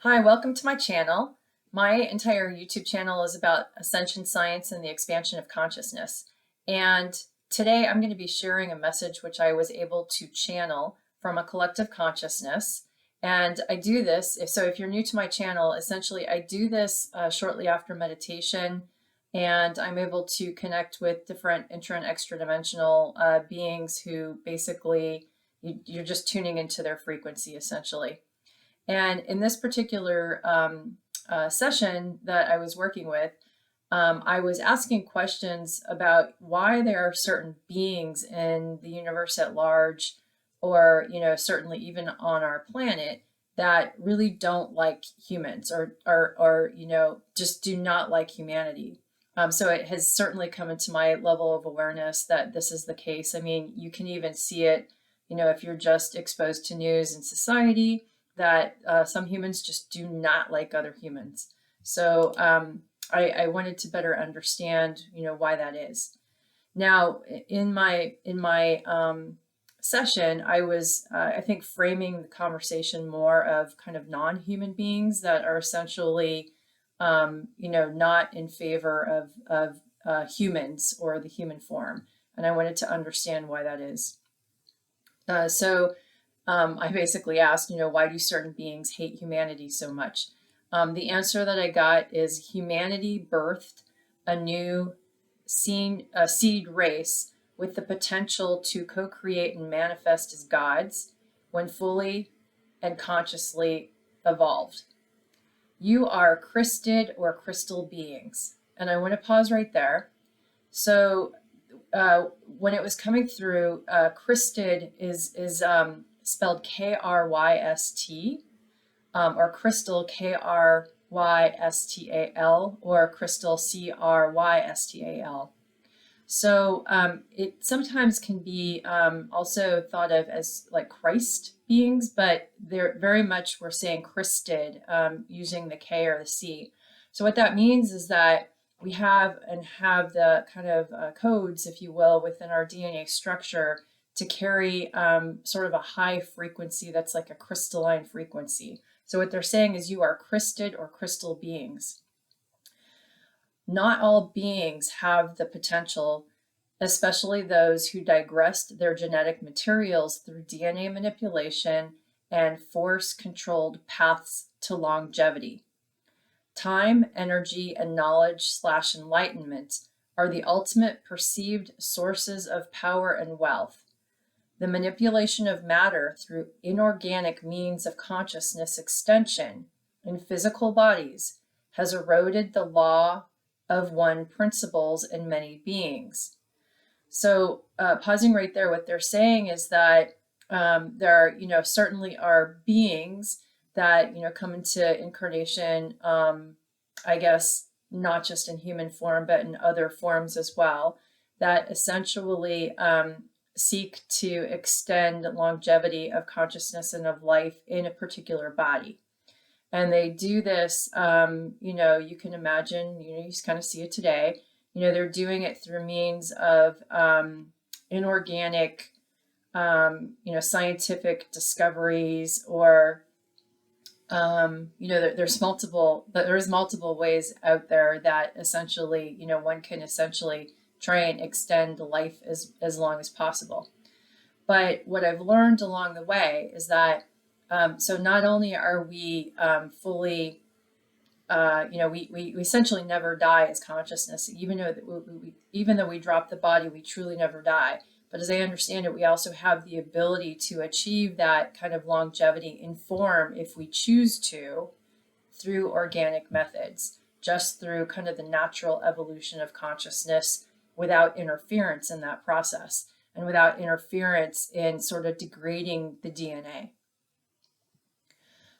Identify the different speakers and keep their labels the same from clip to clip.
Speaker 1: Hi, welcome to my channel. My entire YouTube channel is about Ascension science and the expansion of consciousness. And today I'm going to be sharing a message which I was able to channel from a collective consciousness. And I do this, if you're new to my channel, essentially I do this shortly after meditation, and I'm able to connect with different intra and extra dimensional beings who basically you're just tuning into their frequency essentially. And in this particular session that I was working with, I was asking questions about why there are certain beings in the universe at large, or certainly even on our planet, that really don't like humans, or just do not like humanity. So it has certainly come into my level of awareness that this is the case. I mean, you can even see it, if you're just exposed to news and society, that some humans just do not like other humans. So I wanted to better understand, why that is. Now, in my session, I was, I think, framing the conversation more of kind of non-human beings that are essentially, not in favor of humans or the human form. And I wanted to understand why that is. I basically asked, why do certain beings hate humanity so much? The answer that I got is humanity birthed a new seed race with the potential to co-create and manifest as gods when fully and consciously evolved. You are Krysted or Krystal Beings. And I want to pause right there. So when it was coming through, Krysted is spelled K-R-Y-S-T, or Krystal K-R-Y-S-T-A-L, or Krystal C-R-Y-S-T-A-L. So it sometimes can be also thought of as like Christ beings, but they're very much, we're saying Krysted, using the K or the C. So what that means is that we have the kind of codes, if you will, within our DNA structure to carry sort of a high frequency that's like a crystalline frequency. So what they're saying is you are Krysted or Krystal beings. Not all beings have the potential, especially those who digressed their genetic materials through DNA manipulation and force-controlled paths to longevity. Time, energy, and knowledge/enlightenment are the ultimate perceived sources of power and wealth. The manipulation of matter through inorganic means of consciousness extension in physical bodies has eroded the law of one principles in many beings. So pausing right there, what they're saying is that there are, certainly are beings that, come into incarnation, I guess, not just in human form, but in other forms as well, that essentially seek to extend longevity of consciousness and of life in a particular body. And they do this, you can imagine, you just kind of see it today, they're doing it through means of inorganic, scientific discoveries, or, there's multiple ways out there that essentially, one can essentially try and extend life as long as possible. But what I've learned along the way is that, so not only are we fully, we essentially never die as consciousness, even though we drop the body, we truly never die. But as I understand it, we also have the ability to achieve that kind of longevity in form, if we choose to, through organic methods, just through kind of the natural evolution of consciousness, without interference in that process and without interference in sort of degrading the DNA.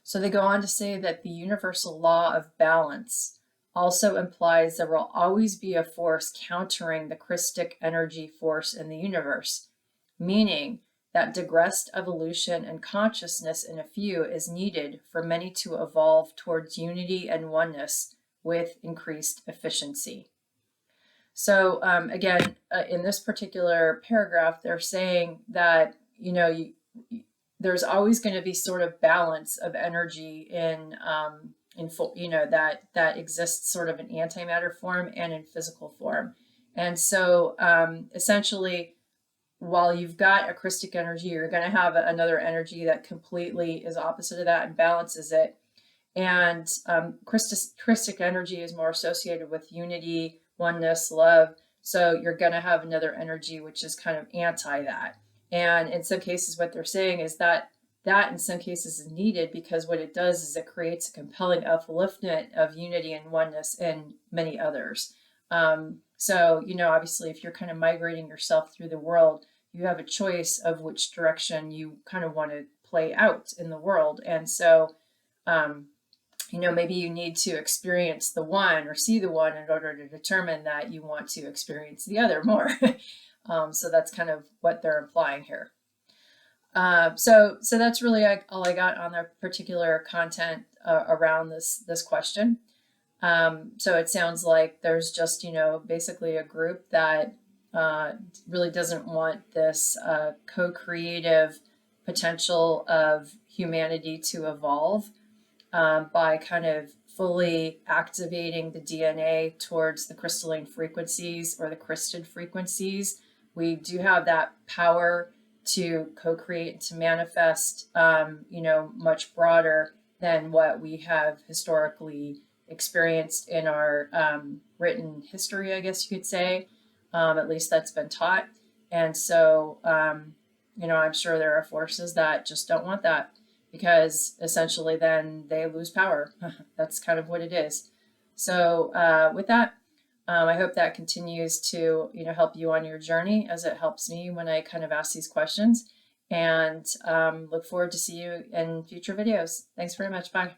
Speaker 1: So they go on to say that the universal law of balance also implies there will always be a force countering the Krystic energy force in the universe, meaning that digressed evolution and consciousness in a few is needed for many to evolve towards unity and oneness with increased efficiency. So in this particular paragraph, they're saying that, there's always going to be sort of balance of energy in full, that exists sort of in antimatter form and in physical form. And so essentially, while you've got a Krystic energy, you're going to have another energy that completely is opposite of that and balances it. And Krystic energy is more associated with unity, oneness, love. So you're going to have another energy which is kind of anti that. And in some cases, what they're saying is that in some cases is needed, because what it does is it creates a compelling upliftment of unity and oneness in many others. So, obviously, if you're kind of migrating yourself through the world, you have a choice of which direction you kind of want to play out in the world. And so, maybe you need to experience the one or see the one in order to determine that you want to experience the other more. So that's kind of what they're implying here. So that's really all I got on the particular content around this question. So it sounds like there's just, basically a group that really doesn't want this co-creative potential of humanity to evolve by kind of fully activating the DNA towards the crystalline frequencies or the Krysted frequencies. We do have that power to co-create and to manifest, much broader than what we have historically experienced in our written history, I guess you could say. At least that's been taught. And so, I'm sure there are forces that just don't want that, because essentially then they lose power. That's kind of what it is. So with that, I hope that continues to, help you on your journey as it helps me when I kind of ask these questions, and look forward to see you in future videos. Thanks very much. Bye.